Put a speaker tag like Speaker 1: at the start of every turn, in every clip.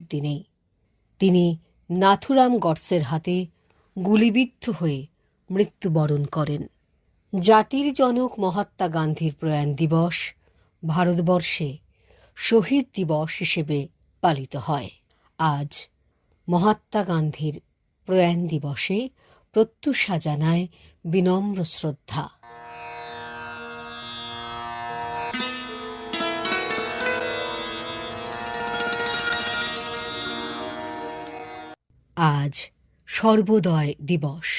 Speaker 1: দিনেই তিনি নাথুরাম গডসের হাতে গুলিবিদ্ধ হয়ে মৃত্যুবরণ করেন। জাতির জনক মহাত্মা গান্ধীর প্রয়াণ দিবস ভারতবর্ষে শহীদ দিবস হিসেবে পালিত হয়। আজ মহাত্মা গান্ধীর প্রয়াণ দিবসে প্রত্যুষা জানায় বিনম্র শ্রদ্ধা। আজ সর্বোদয় দিবস।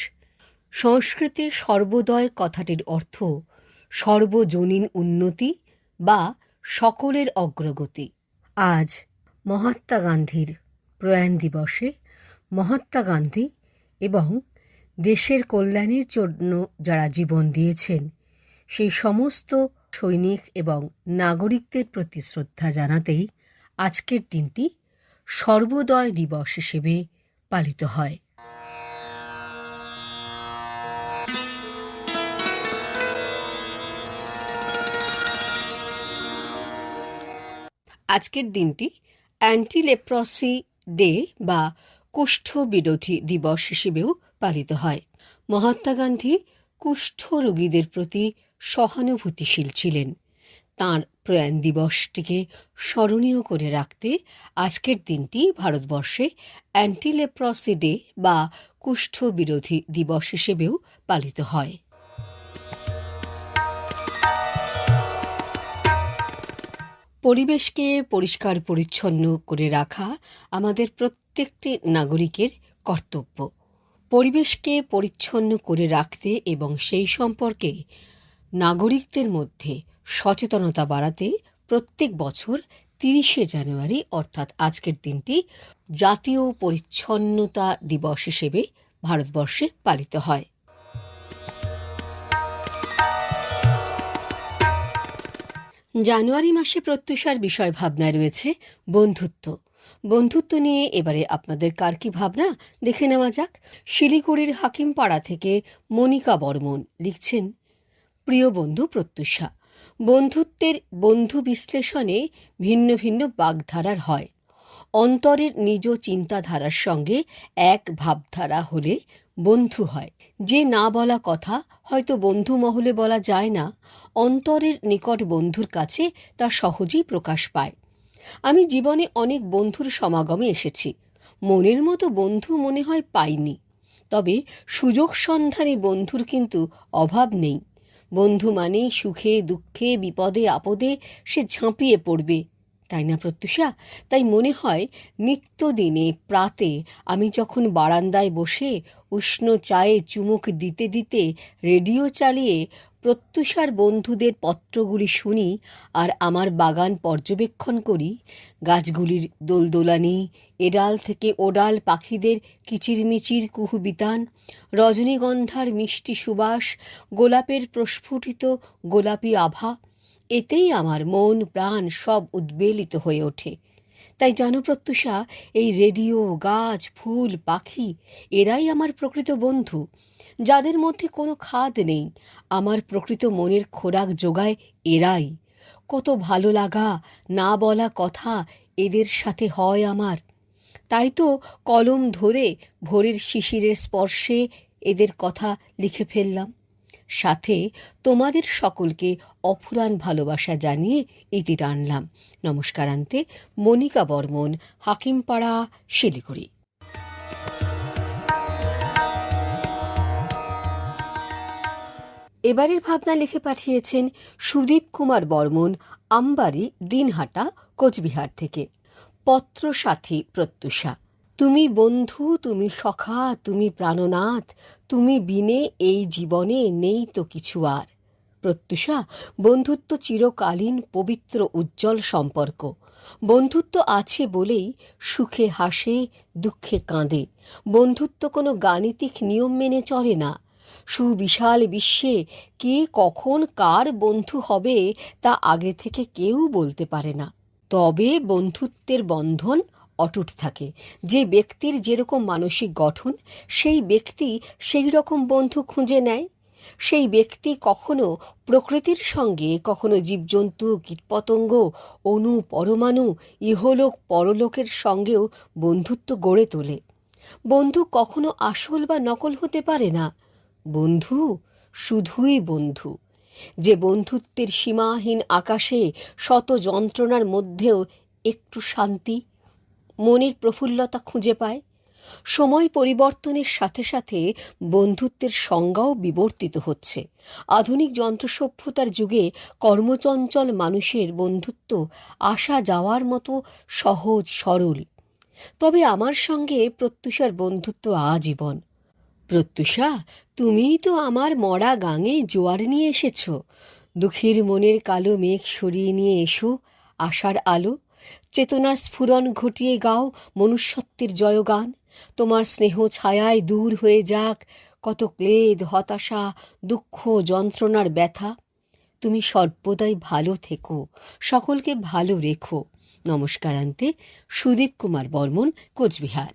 Speaker 1: সংস্কৃতে সর্বোদয় কথাটির অর্থ সর্বজনীন উন্নতি বা সকলের অগ্রগতি। আজ মহাত্মা গান্ধীর প্রয়াণ দিবসে মহাত্মা গান্ধী এবং দেশের কল্যাণের জন্য যারা জীবন দিয়েছেন সেই সমস্ত সৈনিক এবং নাগরিকদের প্রতি শ্রদ্ধা জানাতেই আজকের দিনটি সর্বোদয় দিবস হিসেবে পালিত হয়। আজকের দিনটি অ্যান্টি লেপ্রসি ডে বা কুষ্ঠ বিরোধী দিবস হিসেবেও পালিত হয়। মহাত্মা গান্ধী কুষ্ঠ রোগীদের প্রতি সহানুভূতিশীল ছিলেন। তাঁর প্রয়াণ দিবসটিকে স্মরণীয় করে রাখতে আজকের দিনটি ভারতবর্ষে অ্যান্টি লেপ্রসি ডে বা কুষ্ঠ বিরোধী দিবস হিসেবেও পালিত হয়। পরিবেশকে পরিষ্কার পরিচ্ছন্ন করে রাখা আমাদের প্রত্যেকটি নাগরিকের কর্তব্য। পরিবেশকে পরিচ্ছন্ন করে রাখতে এবং সেই সম্পর্কে নাগরিকদের মধ্যে সচেতনতা বাড়াতে প্রত্যেক বছর 30শে জানুয়ারি অর্থাৎ আজকের দিনটি জাতীয় পরিচ্ছন্নতা দিবস হিসেবে ভারতবর্ষে পালিত হয়। জানুয়ারি মাসে প্রত্যুষার বিষয় ভাবনায় রয়েছে বন্ধুত্ব। বন্ধুত্ব নিয়ে এবারে আপনাদের কার কি ভাবনা দেখে নেওয়া যাক। শিলিগুড়ির হাকিমপাড়া থেকে মনিকা বর্মন লিখছেন, প্রিয় বন্ধু প্রত্যুষা, বন্ধুত্বের বন্ধু বিশ্লেষণে ভিন্ন ভিন্ন বাগধারার হয়। অন্তরের নিজ চিন্তাধারার সঙ্গে এক ভাবধারা হলে বন্ধু হয়। যে না বলা কথা হয়তো বন্ধু মহলে বলা যায় না, অন্তরের নিকট বন্ধুর কাছে তা সহজেই প্রকাশ পায়। আমি জীবনে অনেক বন্ধুর সমাগমে এসেছি, মনের মতো বন্ধু মনে হয় পাইনি। তবে সুযোগ সন্ধানী বন্ধুর কিন্তু অভাব নেই। বন্ধু মানে সুখে দুঃখে বিপদে আপদে সে ঝাঁপিয়ে পড়বে, তাই না প্রত্যুষা? তাই মনে হয় নিত্যদিনে প্রাতে আমি যখন বারান্দায় বসে উষ্ণ চায়ে চুমুক দিতে দিতে রেডিও চালিয়ে প্রত্যুষার বন্ধুদের পত্রগুলি শুনি আর আমার বাগান পর্যবেক্ষণ করি, গাছগুলির দোলদোলানি, এডাল থেকে ওডাল পাখিদের কিচিরমিচির কুহুবিতান, রজনীগন্ধার মিষ্টি সুবাস, গোলাপের প্রস্ফুটিত গোলাপি আভা, এতেই আমার মন প্রাণ সব উদ্বেলিত হয়ে ওঠে। তাই জানো প্রত্যুষা, এই রেডিও, গাছ, ফুল, পাখি এরাই আমার প্রকৃত বন্ধু, যাদের মধ্যে কোনো খাদ নেই। আমার প্রকৃত মনের খোরাক যোগায় এরাই। কত ভালো লাগা, না বলা কথা এদের সাথে হয় আমার। তাই তো কলম ধরে ভোরের শিশিরের স্পর্শে এদের কথা লিখে ফেললাম। সাথে তোমাদের সকলকে অফুরান ভালোবাসা জানিয়ে ইতি টানলাম। নমস্কারান্তে, মনিকা বর্মন, হাকিমপাড়া, শিলিগুড়ি। এবারের ভাবনা লিখে পাঠিয়েছেন সুদীপ কুমার বর্মন, আমবাড়ি, দিনহাটা, কোচবিহার থেকে। পত্র সাথী প্রত্যুষা, তুমি বন্ধু, তুমি সখা, তুমি প্রাণনাথ, তুমি বিনে এই জীবনে নেই তো কিছু আর। প্রত্যুষা, বন্ধুত্ব চিরকালীন পবিত্র উজ্জ্বল সম্পর্ক। বন্ধুত্ব আছে বলেই সুখে হাসে, দুঃখে কাঁদে। বন্ধুত্ব কোনো গাণিতিক নিয়ম মেনে চলে না। সুবিশাল বিশ্বে কে কখন কার বন্ধু হবে তা আগে থেকে কেউ বলতে পারে না। তবে বন্ধুত্বের বন্ধন অটুট থাকে। যে ব্যক্তির যেরকম মানসিক গঠন, সেই ব্যক্তি সেই রকম বন্ধু খুঁজে নেয়। সেই ব্যক্তি কখনো প্রকৃতির সঙ্গে, কখনো জীবজন্তু, কীটপতঙ্গ, অণু, পরমাণু, ইহলোক পরলোকের সঙ্গেও বন্ধুত্ব গড়ে তোলে। বন্ধু কখনো আসল বা নকল হতে পারে না। বন্ধু শুধুই বন্ধু। যে বন্ধুত্বের সীমাহীন আকাশে শত যন্ত্রণার মধ্যেও একটু শান্তি, মনের প্রফুল্লতা খুঁজে পায়। সময় পরিবর্তনের সাথে সাথে বন্ধুত্বের সংজ্ঞাও বিবর্তিত হচ্ছে। আধুনিক যন্ত্রসভ্যতার যুগে কর্মচঞ্চল মানুষের বন্ধুত্ব আসা যাওয়ার মতো সহজ সরল। তবে আমার সঙ্গে প্রত্যুষার বন্ধুত্ব আজীবন। প্রত্যুষা, তুমিই তো আমার মরা গাঙে জোয়ার নিয়ে এসেছ। দুঃখীর মনের কালো মেঘ সরিয়ে নিয়ে এসো আশার আলো। চেতনার স্ফুরণ ঘটিয়ে গাও মনুষ্যত্বের জয়গান। তোমার স্নেহ ছায়ায় দূর হয়ে যাক কত ক্লেদ, হতাশা, দুঃখ, যন্ত্রণার ব্যথা। তুমি সর্বদাই ভালো থেকো, সকলকে ভালো রেখো। নমস্কারান্তে, সুদীপ কুমার বর্মন, কোচবিহার।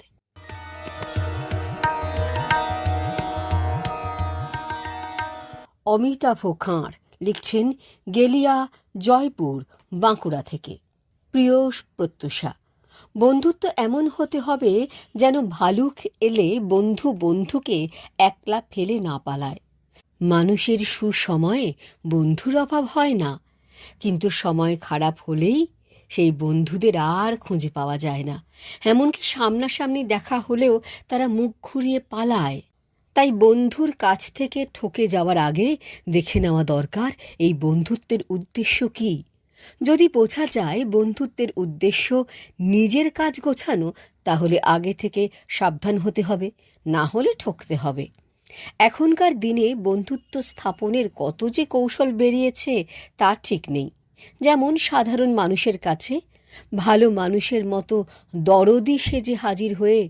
Speaker 1: অমিতাভ খাঁর লিখছেন গেলিয়া, জয়পুর, বাঁকুড়া থেকে। প্রিয় প্রত্যুষা, বন্ধুত্ব এমন হতে হবে যেন ভালুক এলে বন্ধু বন্ধুকে একলা ফেলে না পালায়। মানুষের সুসময়ে বন্ধুর অভাব হয় না, কিন্তু সময় খারাপ হলেই সেই বন্ধুদের আর খুঁজে পাওয়া যায় না। এমনকি সামনাসামনি দেখা হলেও তারা মুখ ঘুরিয়ে পালায়। তাই বন্ধুর কাছ থেকে ঠকে যাওয়ার আগে দেখে নেওয়া দরকার এই বন্ধুত্বের উদ্দেশ্য কী। যদি বোঝা যায় বন্ধুত্বের উদ্দেশ্য নিজের কাজ গোছানো, তাহলে আগে থেকে সাবধান হতে হবে, না হলে ঠকতে হবে। এখনকার দিনে বন্ধুত্ব স্থাপনের কত যে কৌশল বেরিয়েছে তা ঠিক নেই। যেমন সাধারণ মানুষের কাছে ভালো মানুষের মতো দরদি সেজে হাজির হয়ে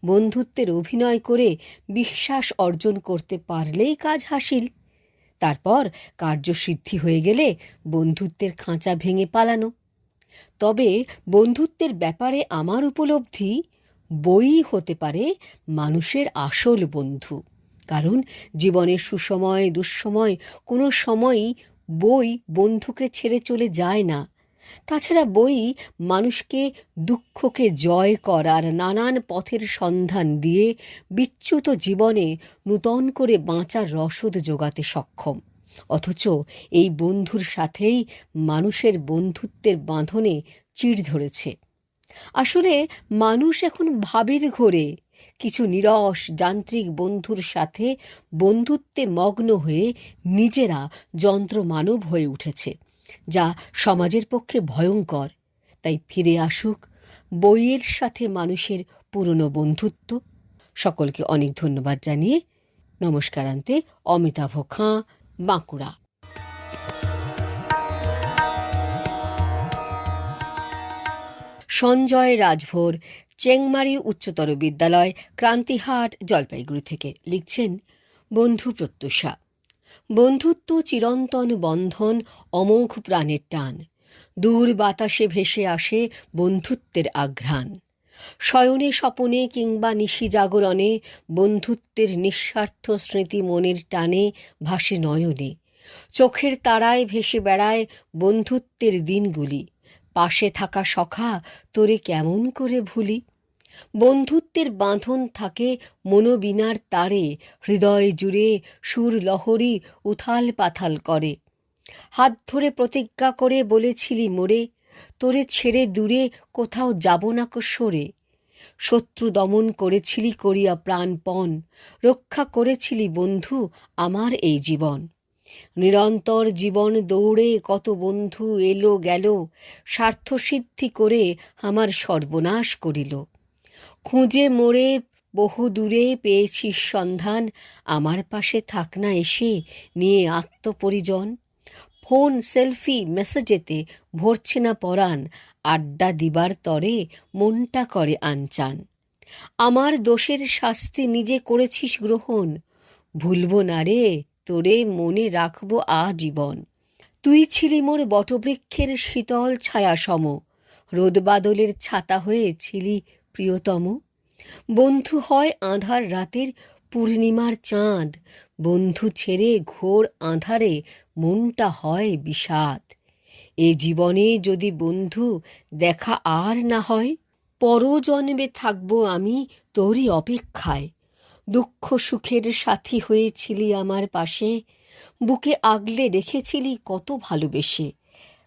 Speaker 1: বন্ধুত্বের অভিনয় করে বিশ্বাস অর্জন করতে পারলেই কাজ হাসিল। তারপর কার্যসিদ্ধি হয়ে গেলে বন্ধুত্বের খাঁচা ভেঙে পালানো। তবে বন্ধুত্বের ব্যাপারে আমার উপলব্ধি, বই হতে পারে মানুষের আসল বন্ধু। কারণ জীবনের সুসময় দুঃসময় কোনো সময়ই বই বন্ধুকে ছেড়ে চলে যায় না। তাছাড়া বই মানুষকে দুঃখকে জয় করার নানান পথের সন্ধান দিয়ে বিচ্যুত জীবনে নূতন করে বাঁচার রসদ জোগাতে সক্ষম। অথচ এই বন্ধুর সাথেই মানুষের বন্ধুত্বের বাঁধনে চিড় ধরেছে। আসলে মানুষ এখন ভাবের ঘোরে কিছু নিরস যান্ত্রিক বন্ধুর সাথে বন্ধুত্বে মগ্ন হয়ে নিজেরা যন্ত্রমানব হয়ে উঠেছে, যা সমাজের পক্ষে ভয়ঙ্কর। তাই ফিরে আসুক বইয়ের সাথে মানুষের পুরনো বন্ধুত্ব। সকলকে অনেক ধন্যবাদ জানিয়ে নমস্কারান্তে, অমিতাভ খাঁ, বাঁকুড়া। সঞ্জয় রাজভোর, চেংমারি উচ্চতর বিদ্যালয়, ক্রান্তিহাট, জলপাইগুড়ি থেকে লিখছেন বন্ধু প্রত্যুষা। বন্ধুত্ব চিরন্তন বন্ধন, অমোঘ প্রাণের টান। দূর বাতাসে ভেসে আসে বন্ধুত্বের আঘ্রাণ। শয়নে স্বপনে কিংবা নিশি জাগরণে বন্ধুত্বের নিঃস্বার্থ স্মৃতি মনের টানে ভাসে নয়নে। চোখের তারায় ভেসে বেড়ায় বন্ধুত্বের দিনগুলি। পাশে থাকা সখা তোরে কেমন করে ভুলি। বন্ধুত্বের বাঁধন থাকে মনোবীণার তারে, হৃদয় জুড়ে সুর লহরী উথাল পাথাল করে। হাত ধরে প্রতিজ্ঞা করে বলেছিলি মোরে, তোরে ছেড়ে দূরে কোথাও যাব না কো সরে। শত্রু দমন করেছিলি করিয়া প্রাণপণ, রক্ষা করেছিলি বন্ধু আমার এই জীবন। নিরন্তর জীবন দৌড়ে কত বন্ধু এলো গেল, স্বার্থসিদ্ধি করে আমার সর্বনাশ করিল। খুঁজে মোড়ে বহু দূরে পেয়েছিস সন্ধান, আমার পাশে থাক না এসে নিয়ে আত্মপরিজন। ফোন, সেলফি, মেসেজেতে ভরছে না পরাণ, আড্ডা দিবার তরে মনটা করে আনচান। আমার দোষের শাস্তি নিজে করেছিস গ্রহণ, ভুলব না রে তোরে মনে রাখবো আজীবন। তুই ছিলি মোর বটবৃক্ষের শীতল ছায়া সম, রোদ বাদলের ছাতা হয়ে ছিলি প্রিয়তম। বন্ধু হয় আঁধার রাতের পূর্ণিমার চাঁদ, বন্ধু ছেড়ে ঘোর আঁধারে মনটা হয় বিষাদ। এ জীবনে যদি বন্ধু দেখা আর না হয়, পরজন্মে থাকবো আমি তোরই অপেক্ষায়। দুঃখ সুখের সাথী হয়েছিলি আমার পাশে, বুকে আগলে রেখেছিলি কত ভালোবেসে।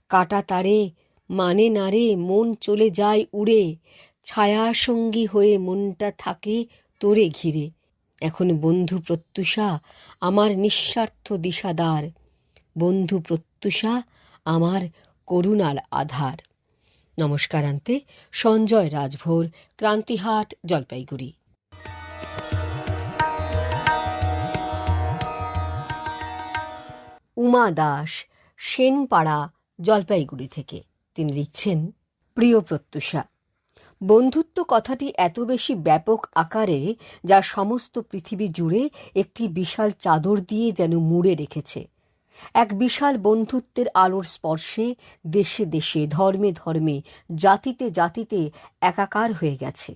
Speaker 1: কাটা তারে মানে না রে মন চলে যায় উড়ে, ছায়া সঙ্গী হয়ে মনটা থাকে তোরে ঘিরে। এখন বন্ধু প্রত্যুষা আমার নিঃস্বার্থ দিশাদার, বন্ধু প্রত্যুষা আমার করুণার আধার। নমস্কারান্তে সঞ্জয় রাজভোর, ক্রান্তিহাট, জলপাইগুড়ি। উমা দাস, সেনপাড়া, জলপাইগুড়ি থেকে তিনি লিখছেন, প্রিয় প্রত্যুষা, বন্ধুত্ব কথাটি এত বেশি ব্যাপক আকারে যা সমস্ত পৃথিবী জুড়ে একটি বিশাল চাদর দিয়ে যেন মুড়ে রেখেছে। এক বিশাল বন্ধুত্বের আলোর স্পর্শে দেশে দেশে, ধর্মে ধর্মে, জাতিতে জাতিতে একাকার হয়ে গেছে।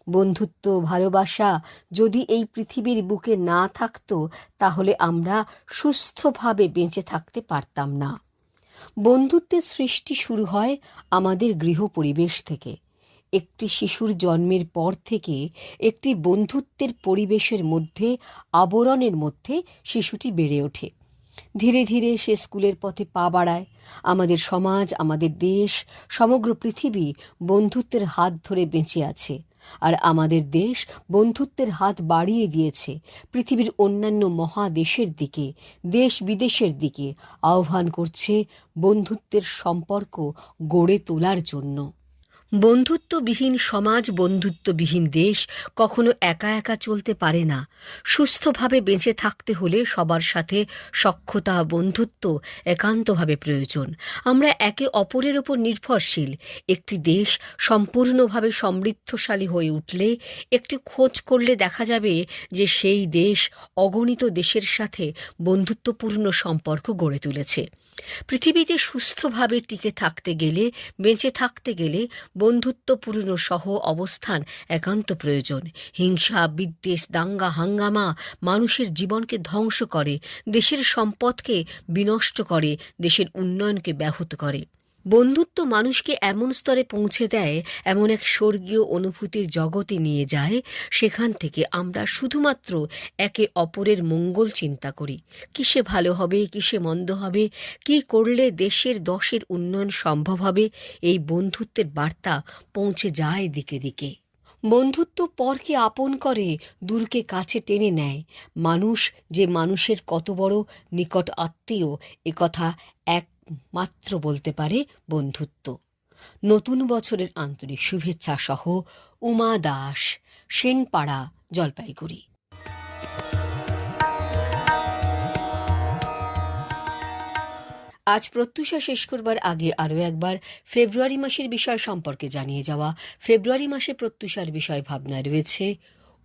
Speaker 1: বন্ধুত্ব, ভালোবাসা যদি এই পৃথিবীর বুকে না থাকতো, তাহলে আমরা সুস্থভাবে বেঁচে থাকতে পারতাম না। বন্ধুত্বের সৃষ্টি শুরু হয় আমাদের গৃহ পরিবেশ থেকে। একটি শিশুর জন্মের পর থেকে একটি বন্ধুত্বের পরিবেশের মধ্যে, আবরণের মধ্যে শিশুটি বেড়ে ওঠে। ধীরে ধীরে সে স্কুলের পথে পা বাড়ায়। আমাদের সমাজ, আমাদের দেশ, সমগ্র পৃথিবী বন্ধুত্বের হাত ধরে বেঁচে আছে। আর আমাদের দেশ বন্ধুত্বের হাত বাড়িয়ে দিয়েছে পৃথিবীর অন্যান্য মহাদেশের দিকে, দেশ বিদেশের দিকে আহ্বান করছে বন্ধুত্বের সম্পর্ক গড়ে তোলার জন্য। বন্ধুত্ববিহীন সমাজ, বন্ধুত্ববিহীন দেশ কখনো একা একা চলতে পারে না। সুস্থভাবে বেঁচে থাকতে হলে সবার সাথে সখ্যতা, বন্ধুত্ব একান্তভাবে প্রয়োজন। আমরা একে অপরের উপর নির্ভরশীল। একটি দেশ সম্পূর্ণভাবে সমৃদ্ধশালী হয়ে উঠলে, একটি খোঁজ করলে দেখা যাবে যে সেই দেশ অগণিত দেশের সাথে বন্ধুত্বপূর্ণ সম্পর্ক গড়ে তুলেছে। পৃথিবীতে সুস্থভাবে টিকে থাকতে গেলে, বেঁচে থাকতে গেলে বন্ধুত্বপূর্ণ সহ অবস্থান একান্ত প্রয়োজন। হিংসা, বিদ্বেষ, দাঙ্গা হাঙ্গামা মানুষের জীবনকে ধ্বংস করে, দেশের সম্পদকে বিনষ্ট করে, দেশের উন্নয়নকে ব্যাহত করে। বন্ধুত্ব মানুষকে এমন স্তরে পৌঁছে দেয়, এমন এক স্বর্গীয় অনুভূতির জগতে নিয়ে যায়, সেখান থেকে আমরা শুধুমাত্র একে অপরের মঙ্গল চিন্তা করি। কিসে ভালো হবে, কিসে মন্দ হবে, কি করলে দেশের দশের উন্নয়ন সম্ভব হবে, এই বন্ধুত্বের বার্তা পৌঁছে যায় দিকে দিকে। বন্ধুত্ব পরকে আপন করে, দূরকে কাছে টেনে নেয়। মানুষ যে মানুষের কত বড় নিকট আত্মীয়, একথা একমাত্র বলতে পারে বন্ধুত্ব। নতুন বছরের আন্তরিক শুভেচ্ছা সহ উমা দাস, সেনপাড়া, জলপাইগুড়ি। আজ প্রত্যুষা শেষ করবার আগে আরও একবার ফেব্রুয়ারি মাসের বিষয় সম্পর্কে জানিয়ে যাওয়া। ফেব্রুয়ারি মাসে প্রত্যুষার বিষয় ভাবনায় রয়েছে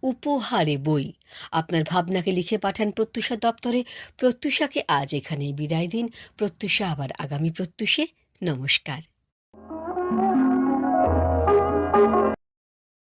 Speaker 1: উপহারে বই। আপনার ভাবনাকে লিখে পাঠান প্রত্যুষা দপ্তরে। প্রত্যুষাকে আজ এখানেই বিদায় দিন। প্রত্যুষা আবার আগামী প্রত্যুষে। নমস্কার।